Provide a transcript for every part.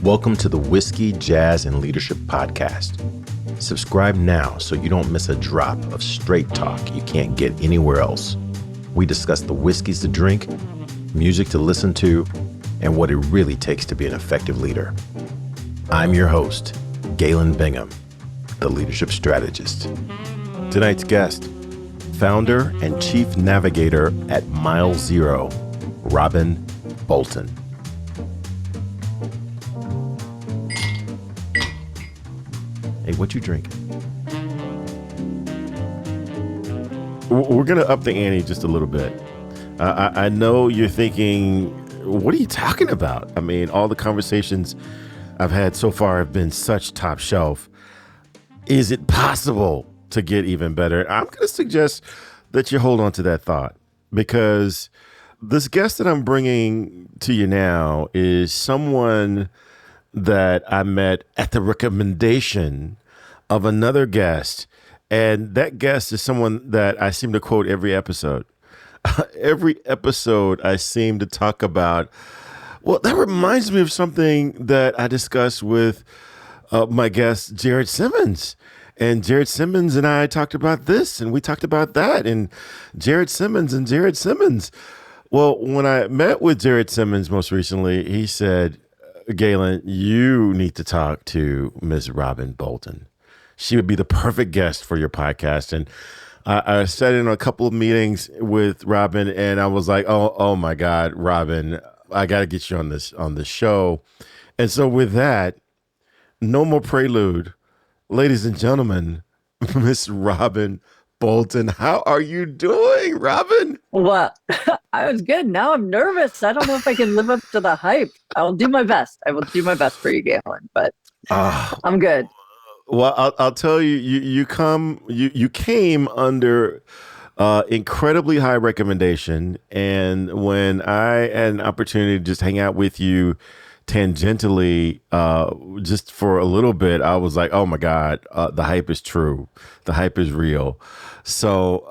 Welcome to the Whiskey, Jazz, and Leadership Podcast. Subscribe now so you don't miss a drop of straight talk you can't get anywhere else. We discuss the whiskeys to drink, music to listen to, and what it really takes to be an effective leader. I'm your host, Galen Bingham, the leadership strategist. Tonight's guest, founder and chief navigator at Mile Zero, Robyn Bolton. Hey, what you drinking? We're going to up the ante just a little bit. I know you're thinking, what are you talking about? I mean, all the conversations I've had so far have been such top shelf. Is it possible to get even better? I'm going to suggest that you hold on to that thought, because this guest that I'm bringing to you now is someone that I met at the recommendation of another guest. And that guest is someone that I seem to quote every episode. Every episode I seem to talk about. Well, that reminds me of something that I discussed with my guest, Jared Simmons. And Jared Simmons and I talked about this, and we talked about that, and Jared Simmons and Jared Simmons. Well, when I met with Jared Simmons most recently, he said, Galen, you need to talk to Miss Robyn Bolton. She would be the perfect guest for your podcast. And I sat in a couple of meetings with Robyn, and I was like, oh my God, Robyn, I got to get you on this show. And so with that, no more prelude. Ladies and gentlemen, Miss Robyn Bolton, how are you doing, Robyn? Well, I was good. Now I'm nervous. I don't know if I can live up to the hype. I will do my best. I will do my best for you, Galen, but I'm good. Well, I'll tell you, you came under incredibly high recommendation. And when I had an opportunity to just hang out with you tangentially, just for a little bit, I was like, oh my God, the hype is true. The hype is real. So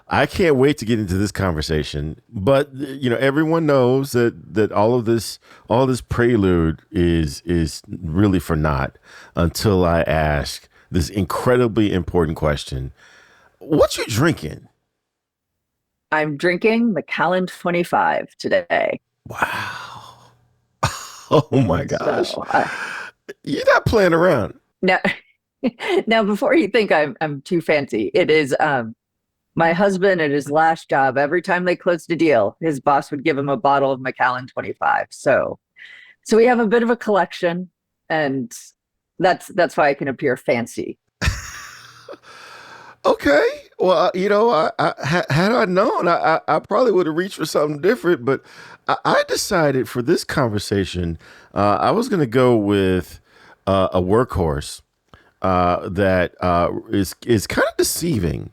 I can't wait to get into this conversation. But everyone knows that all this prelude is really for naught until I ask this incredibly important question. What you drinking? I'm drinking Macallan 25 today. Wow. Oh my gosh. So, you're not playing around. Now, before you think I'm too fancy, it is my husband at his last job. Every time they closed a deal, his boss would give him a bottle of Macallan 25. So we have a bit of a collection, and that's why I can appear fancy. Okay. Well, had I known, I probably would have reached for something different. But I decided for this conversation, I was going to go with a workhorse that is kind of deceiving.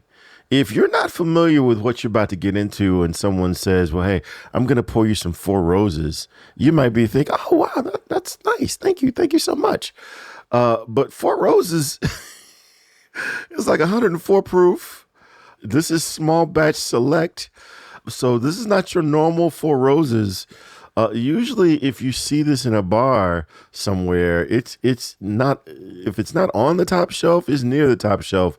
If you're not familiar with what you're about to get into, and someone says, well, hey, I'm going to pour you some Four Roses, you might be thinking, oh, wow, that's nice. Thank you. Thank you so much. But Four Roses is like 104 proof. This is small batch select. So this is not your normal Four Roses. Usually if you see this in a bar somewhere, it's not, if it's not on the top shelf, it's near the top shelf.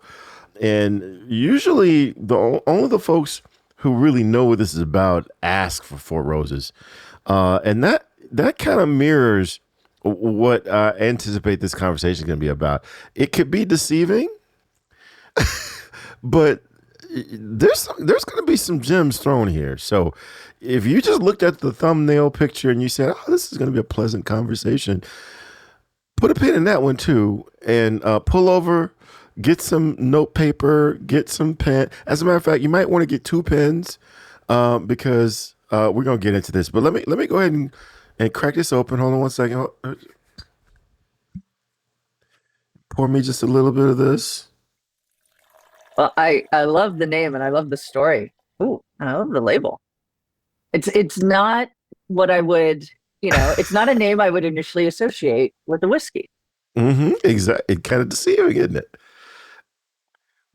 And usually only the folks who really know what this is about ask for Four Roses. And that kind of mirrors what I anticipate this conversation is going to be about. It could be deceiving, but there's going to be some gems thrown here. So if you just looked at the thumbnail picture and you said, oh, this is going to be a pleasant conversation, put a pin in that one too, and pull over, get some note paper, get some pen. As a matter of fact, you might want to get two pens because we're going to get into this. But let me go ahead and crack this open. Hold on one second. Pour me just a little bit of this. Well, I love the name and I love the story. Ooh, I love the label. It's not what I would, it's not a name I would initially associate with the whiskey. Mm-hmm. Exactly. It's kind of deceiving, isn't it?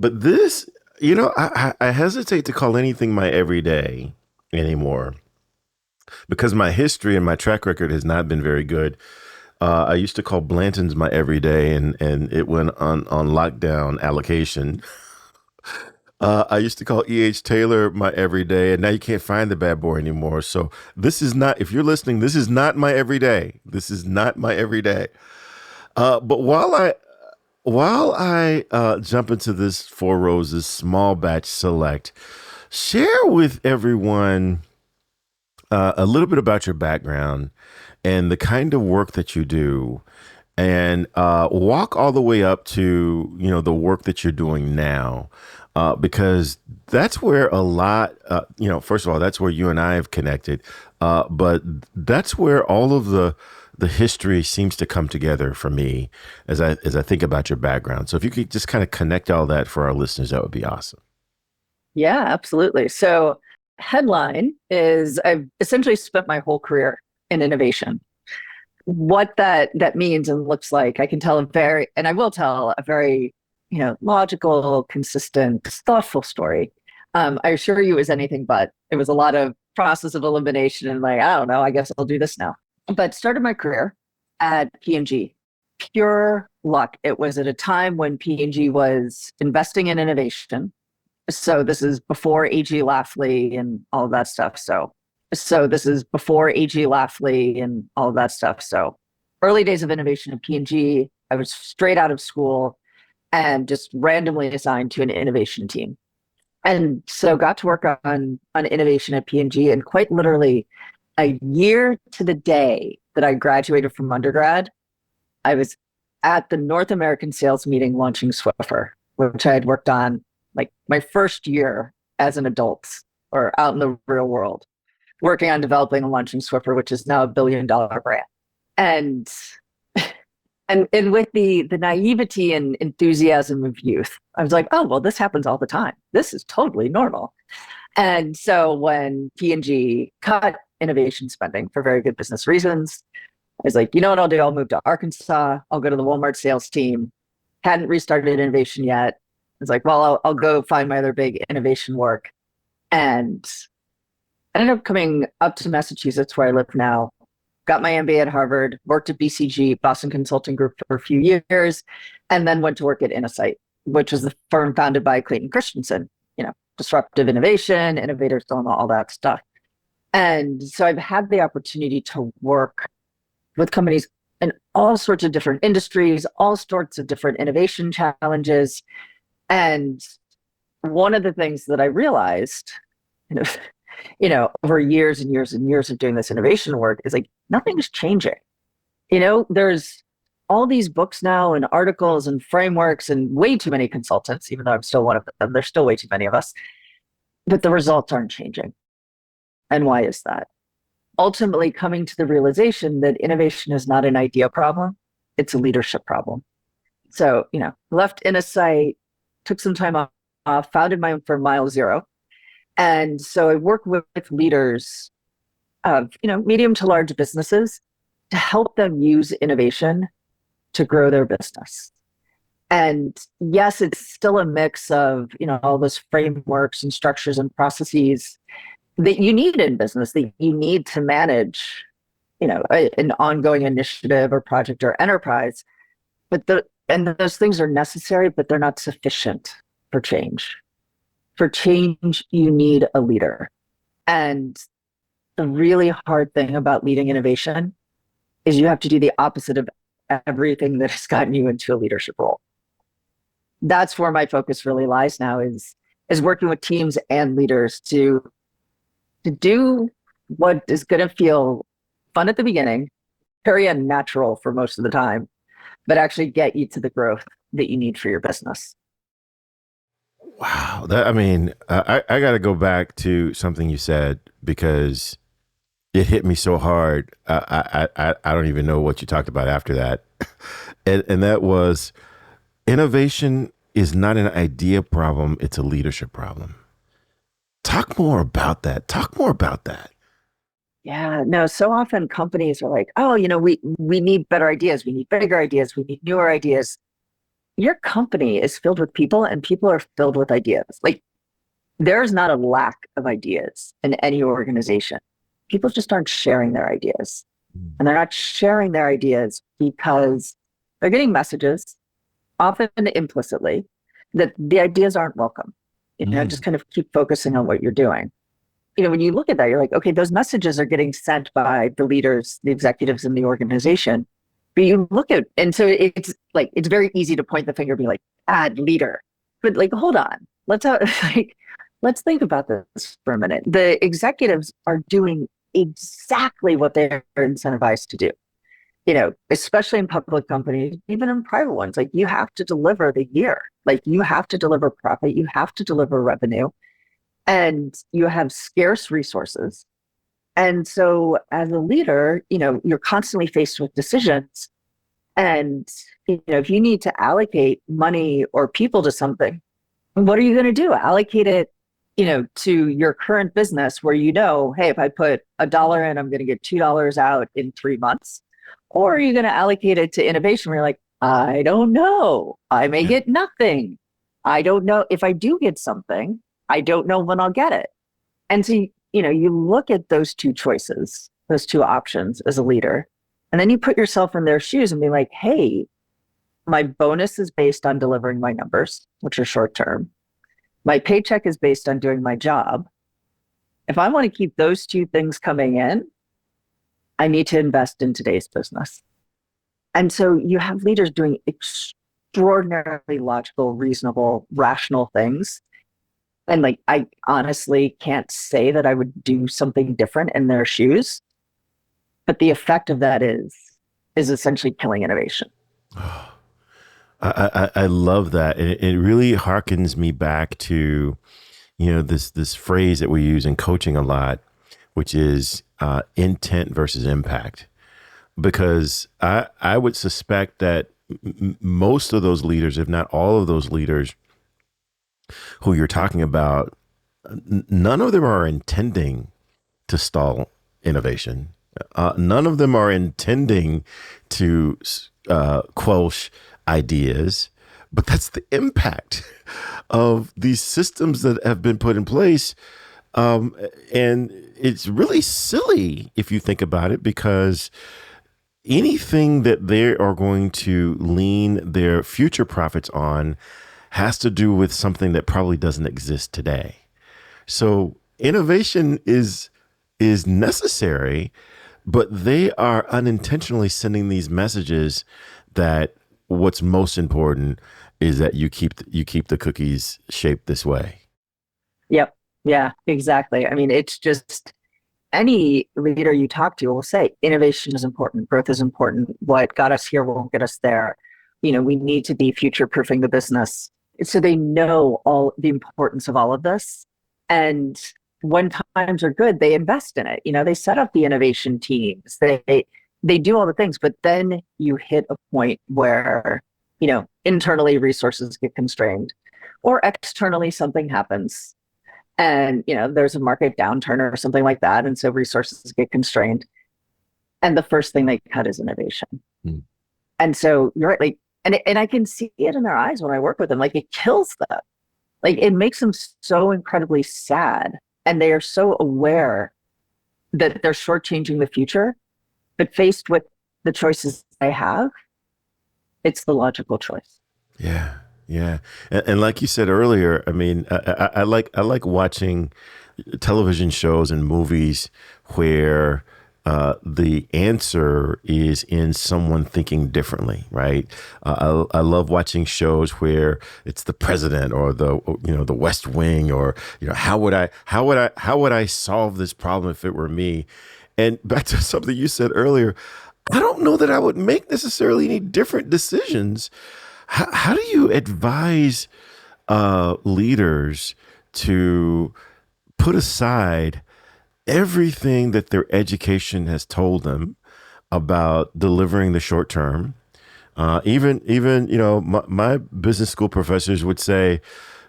But this, I hesitate to call anything my everyday anymore. because my history and my track record has not been very good. I used to call Blanton's my everyday, and it went on lockdown allocation. I used to call E.H. Taylor my everyday, and now you can't find the bad boy anymore. So this is not, if you're listening, this is not my everyday. This is not my everyday. But while I jump into this Four Roses small batch select, share with everyone a little bit about your background and the kind of work that you do, and walk all the way up to the work that you're doing now, because that's where a lot, first of all, that's where you and I have connected, but that's where all of the history seems to come together for me as I think about your background. So if you could just kind of connect all that for our listeners, that would be awesome. Yeah, absolutely. So, headline is I've essentially spent my whole career in innovation. What that means and looks like, I can tell and I will tell a very, logical, consistent, thoughtful story. I assure you it was anything but. It was a lot of process of elimination and like, I don't know, I guess I'll do this now. But started my career at P&G. Pure luck. It was at a time when P&G was investing in innovation. So this is before A.G. Lafley and all of that stuff. So this is before A.G. Lafley and all of that stuff. So early days of innovation at P&G, I was straight out of school and just randomly assigned to an innovation team. And so got to work on innovation at P&G, and quite literally a year to the day that I graduated from undergrad, I was at the North American sales meeting launching Swiffer, which I had worked on like my first year as an adult or out in the real world, working on developing and launching Swiffer, which is now $1 billion brand. And and with the naivety and enthusiasm of youth, I was like, oh, well, this happens all the time. This is totally normal. And so when P&G cut innovation spending for very good business reasons, I was like, you know what I'll do? I'll move to Arkansas. I'll go to the Walmart sales team. Hadn't restarted innovation yet. I was like, well, I'll go find my other big innovation work. And I ended up coming up to Massachusetts, where I live now. Got my MBA at Harvard, worked at BCG, Boston Consulting Group, for a few years, and then went to work at Innosight, which is the firm founded by Clayton Christensen, disruptive innovation, innovators, all that stuff. And so I've had the opportunity to work with companies in all sorts of different industries, all sorts of different innovation challenges. And one of the things that I realized, over years and years and years of doing this innovation work, is like nothing's changing. There's all these books now and articles and frameworks and way too many consultants, even though I'm still one of them. There's still way too many of us, but the results aren't changing. And why is that? Ultimately coming to the realization that innovation is not an idea problem, it's a leadership problem. So, left Innosight, took some time off, founded my own firm, Mile Zero. And so I work with leaders of, medium to large businesses to help them use innovation to grow their business. And yes, it's still a mix of, all those frameworks and structures and processes that you need in business, that you need to manage, an ongoing initiative or project or enterprise. But those things are necessary, but they're not sufficient for change. For change, you need a leader. And the really hard thing about leading innovation is you have to do the opposite of everything that has gotten you into a leadership role. That's where my focus really lies now, is working with teams and leaders to do what is going to feel fun at the beginning, very unnatural for most of the time, but actually get you to the growth that you need for your business. Wow. I got to go back to something you said, because it hit me so hard. I don't even know what you talked about after that. And that was, innovation is not an idea problem, it's a leadership problem. Talk more about that. Yeah, no, so often companies are like, oh, we need better ideas. We need bigger ideas. We need newer ideas. Your company is filled with people, and people are filled with ideas. Like, there's not a lack of ideas in any organization. people just aren't sharing their ideas. And they're not sharing their ideas because they're getting messages, often implicitly, that the ideas aren't welcome. Just kind of keep focusing on what you're doing. When you look at that, you're like, okay, those messages are getting sent by the leaders, the executives in the organization. But you look at, and so it's like, it's very easy to point the finger and be like, bad leader. But like, hold on, let's think about this for a minute. The executives are doing exactly what they're incentivized to do. Especially in public companies, even in private ones, like you have to deliver the year, like you have to deliver profit, you have to deliver revenue, and you have scarce resources. And so as a leader, you're constantly faced with decisions. And, if you need to allocate money or people to something, what are you going to do? Allocate it, to your current business where, hey, if I put $1 in, I'm going to get $2 out in 3 months. Or are you going to allocate it to innovation where you're like, I don't know. I may get nothing. I don't know if I do get something. I don't know when I'll get it. And so, you look at those two choices, those two options as a leader, and then you put yourself in their shoes and be like, hey, my bonus is based on delivering my numbers, which are short term. My paycheck is based on doing my job. If I want to keep those two things coming in, I need to invest in today's business. And so you have leaders doing extraordinarily logical, reasonable, rational things. And like, I honestly can't say that I would do something different in their shoes. But the effect of that is essentially killing innovation. I love that. It really harkens me back to, this phrase that we use in coaching a lot, which is intent versus impact. Because I would suspect that most of those leaders, if not all of those leaders who you're talking about, none of them are intending to stall innovation. None of them are intending to quench ideas, but that's the impact of these systems that have been put in place. And it's really silly if you think about it, because anything that they are going to lean their future profits on has to do with something that probably doesn't exist today. So innovation is necessary, but they are unintentionally sending these messages that what's most important is that you keep the cookies shaped this way. Yep. Yeah, exactly. I mean, it's just any leader you talk to will say innovation is important, growth is important. What got us here won't get us there. We need to be future-proofing the business. So they know all the importance of all of this. And when times are good, they invest in it. They set up the innovation teams. They do all the things, but then you hit a point where, internally resources get constrained, or externally something happens. And, there's a market downturn or something like that. And so resources get constrained. And the first thing they cut is innovation. And so you're right, like, and I can see it in their eyes when I work with them, like it kills them. Like it makes them so incredibly sad. And they are so aware that they're shortchanging the future, but faced with the choices they have, it's the logical choice. Yeah. Yeah. And like you said earlier, I mean, I like watching television shows and movies where the answer is in someone thinking differently, right? I love watching shows where it's the president or the West Wing, or how would I solve this problem if it were me? And back to something you said earlier, I don't know that I would make necessarily any different decisions. How do you advise leaders to put aside everything that their education has told them about delivering the short term? Even my business school professors would say,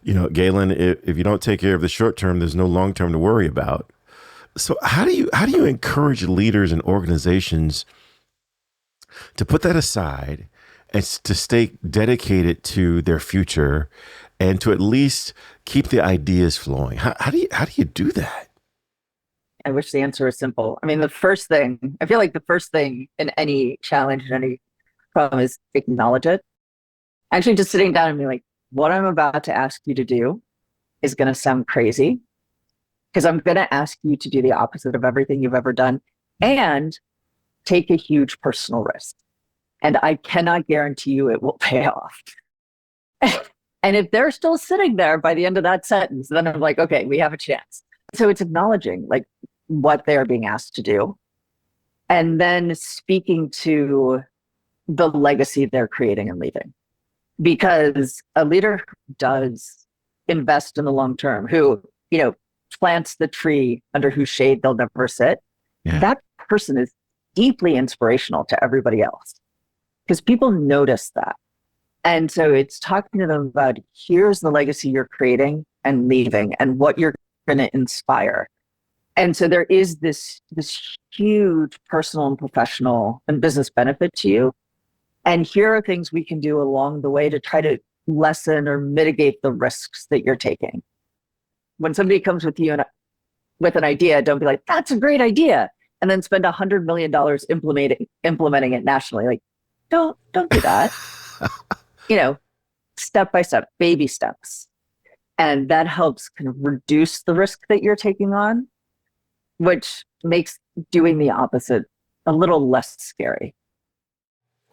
Galen, if you don't take care of the short term, there's no long term to worry about. So how do you encourage leaders and organizations to put that aside and to stay dedicated to their future and to at least keep the ideas flowing? How do you do that? I wish the answer was simple. I mean, I feel like the first thing in any challenge, in any problem is acknowledge it. Actually, just sitting down and being like, what I'm about to ask you to do is going to sound crazy because I'm going to ask you to do the opposite of everything you've ever done and take a huge personal risk. And I cannot guarantee you it will pay off. And if they're still sitting there by the end of that sentence, then I'm like, okay, we have a chance. So it's acknowledging like what they're being asked to do and then speaking to the legacy they're creating and leaving. Because a leader who does invest in the long term, who, plants the tree under whose shade they'll never sit, Yeah. that person is deeply inspirational to everybody else because people notice that. And so it's talking to them about here's the legacy you're creating and leaving and what you're going to inspire. And so there is this huge personal and professional and business benefit to you. And here are things we can do along the way to try to lessen or mitigate the risks that you're taking. When somebody comes with you with an idea, don't be like, that's a great idea. And then spend $100 million implementing it nationally. Like, don't do that. Step by step, baby steps. And that helps kind of reduce the risk that you're taking on, which makes doing the opposite a little less scary.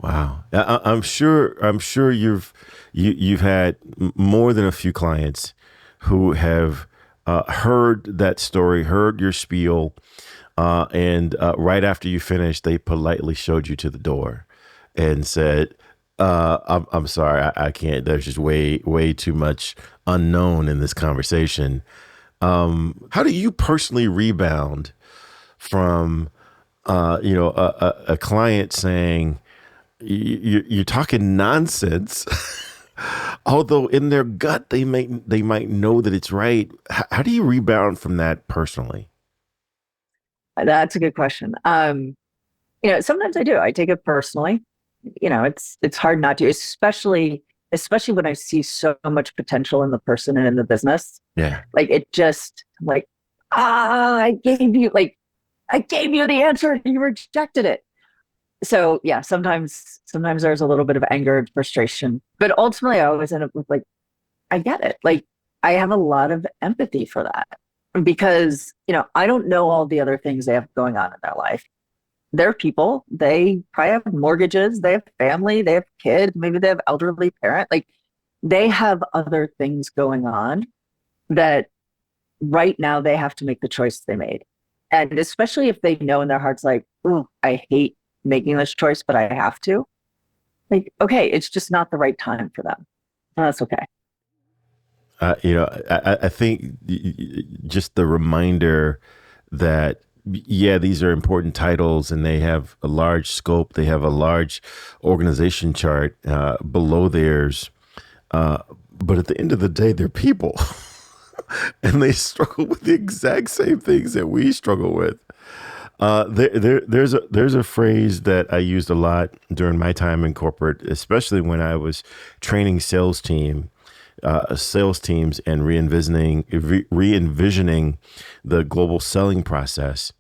Wow. I'm sure you've had more than a few clients who have heard that story, heard your spiel, and right after you finished, they politely showed you to the door and said, I'm sorry, I can't. There's just way too much unknown in this conversation. How do you personally rebound from, a client saying you're talking nonsense, although in their gut they might know that it's right. How do you rebound from that personally? That's a good question. Sometimes I do. I take it personally. It's hard not to, especially when I see so much potential in the person and in the business. Yeah. Like it just like, I gave you the answer and you rejected it. So yeah, sometimes there's a little bit of anger and frustration, but ultimately I always end up with like, I get it. Like I have a lot of empathy for that because, I don't know all the other things they have going on in their life. They're people, they probably have mortgages, they have family, they have kids, maybe they have elderly parent. Like they have other things going on that right now they have to make the choice they made. And especially if they know in their hearts, like, oh, I hate making this choice, but I have to. Like, okay, it's just not the right time for them. And that's okay. I think just the reminder that, yeah, these are important titles and they have a large scope. They have a large organization chart below theirs. But at the end of the day, they're people and they struggle with the exact same things that we struggle with. There's a phrase that I used a lot during my time in corporate, especially when I was training sales teams and re-envisioning the global selling process.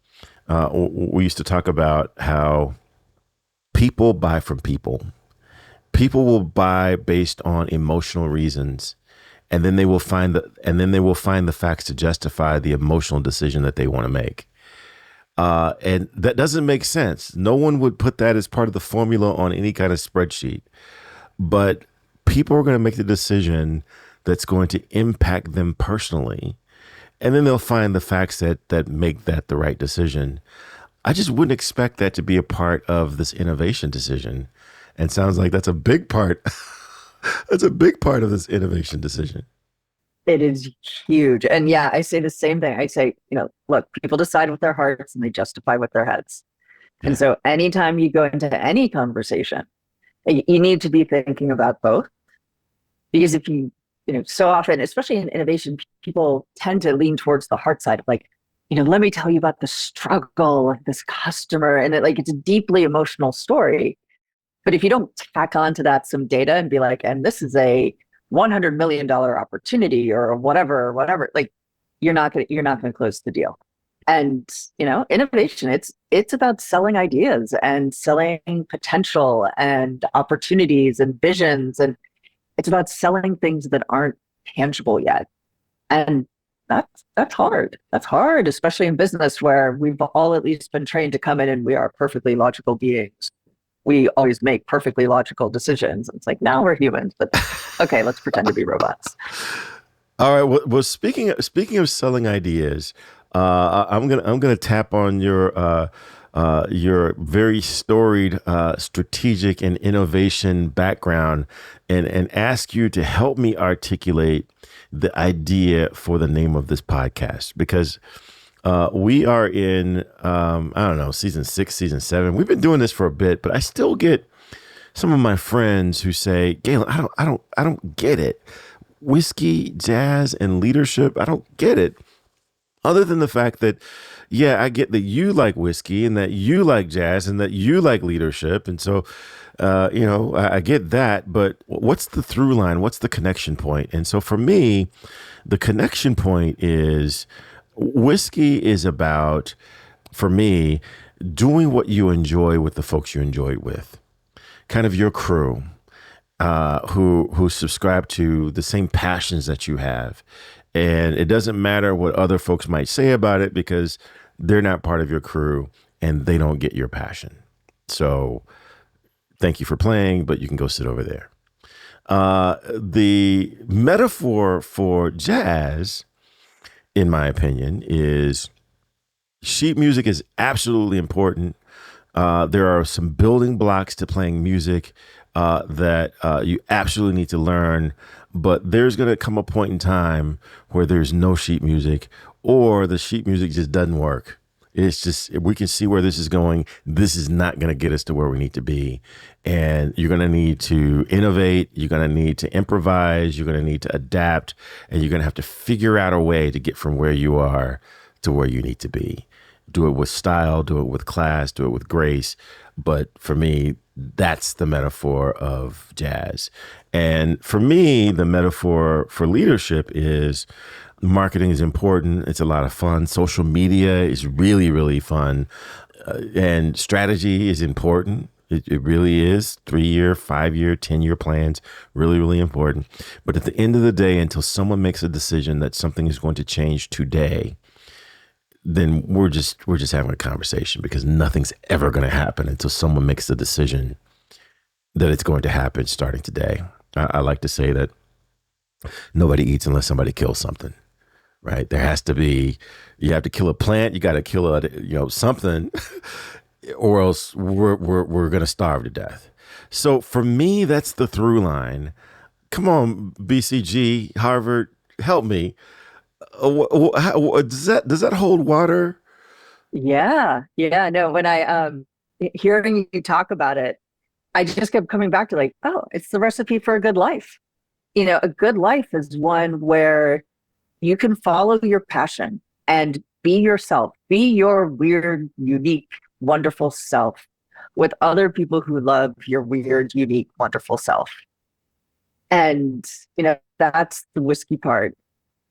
We used to talk about how people buy from people. People will buy based on emotional reasons, and then they will find the facts to justify the emotional decision that they want to make. And that doesn't make sense. No one would put that as part of the formula on any kind of spreadsheet. But people are going to make the decision that's going to impact them personally. And then they'll find the facts that make that the right decision. I just wouldn't expect that to be a part of this innovation decision. And sounds like that's a big part. That's a big part of this innovation decision. It is huge. And yeah, I say the same thing. I say, look, people decide with their hearts and they justify with their heads. Yeah. And so anytime you go into any conversation, you need to be thinking about both. Because if so often, especially in innovation, people tend to lean towards the heart side of like, let me tell you about the struggle of this customer. And it's a deeply emotional story. But if you don't tack onto that some data and be like, and this is a $100 million opportunity or whatever, like you're not going to close the deal. And, innovation, it's about selling ideas and selling potential and opportunities and visions. And it's about selling things that aren't tangible yet. And that's hard. That's hard, especially in business where we've all at least been trained to come in and we are perfectly logical beings. We always make perfectly logical decisions. It's like, now we're humans, but okay, let's pretend to be robots. All right. Well, speaking of selling ideas, I'm gonna tap on your very storied strategic and innovation background, and ask you to help me articulate the idea for the name of this podcast, because we are in I don't know, season 6, season 7. We've been doing this for a bit, but I still get some of my friends who say, Galen, I don't get it. Whiskey, jazz, and leadership. I don't get it. Other than the fact that, yeah, I get that you like whiskey and that you like jazz and that you like leadership. And so, I get that. But what's the through line? What's the connection point? And so for me, the connection point is whiskey is about, for me, doing what you enjoy with the folks you enjoy it with, kind of your crew. Who subscribe to the same passions that you have. And it doesn't matter what other folks might say about it, because they're not part of your crew and they don't get your passion. So thank you for playing, but you can go sit over there. The metaphor for jazz, in my opinion, is sheet music is absolutely important. There are some building blocks to playing music that you absolutely need to learn, but there's going to come a point in time where there's no sheet music, or the sheet music just doesn't work. It's just, we can see where this is going. This is not going to get us to where we need to be. And you're going to need to innovate. You're going to need to improvise. You're going to need to adapt, and you're going to have to figure out a way to get from where you are to where you need to be. Do it with style, do it with class, do it with grace. But for me, that's the metaphor of jazz. And for me, the metaphor for leadership is marketing is important. It's a lot of fun. Social media is really, really fun. And strategy is important. It really is. 3-year, 5-year, 10-year plans, really, really important. But at the end of the day, until someone makes a decision that something is going to change today, then we're just having a conversation, because nothing's ever going to happen until someone makes the decision that it's going to happen starting today. I like to say that nobody eats unless somebody kills something, right? There has to be, you have to kill a plant, you got to kill something, or else we're going to starve to death. So for me, that's the through line. Come on, BCG, Harvard, help me. Does that hold water? Yeah. Yeah. No, when I hearing you talk about it, I just kept coming back to like, oh, it's the recipe for a good life. A good life is one where you can follow your passion and be yourself, be your weird, unique, wonderful self with other people who love your weird, unique, wonderful self. And, that's the whiskey part.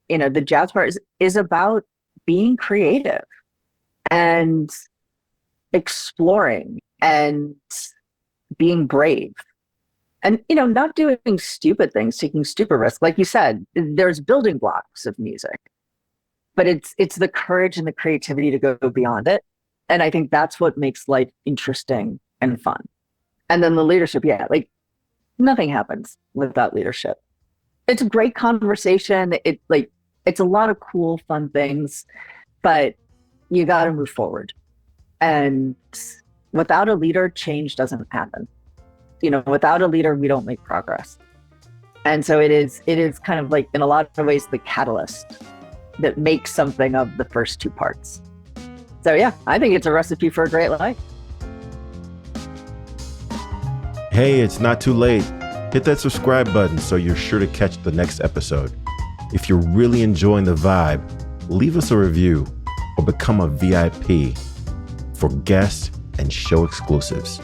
The jazz part is about being creative and exploring and being brave, and not doing stupid things, taking stupid risks. Like you said, there's building blocks of music, but it's the courage and the creativity to go beyond it. And I think that's what makes life interesting and fun. And then the leadership, yeah, like nothing happens without leadership. It's a great conversation. It's a lot of cool, fun things, but you got to move forward. And without a leader, change doesn't happen. Without a leader, we don't make progress. And so it is kind of like, in a lot of ways, the catalyst that makes something of the first two parts. So yeah, I think it's a recipe for a great life. Hey, it's not too late. Hit that subscribe button so you're sure to catch the next episode. If you're really enjoying the vibe, leave us a review or become a VIP for guest and show exclusives.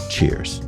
Cheers.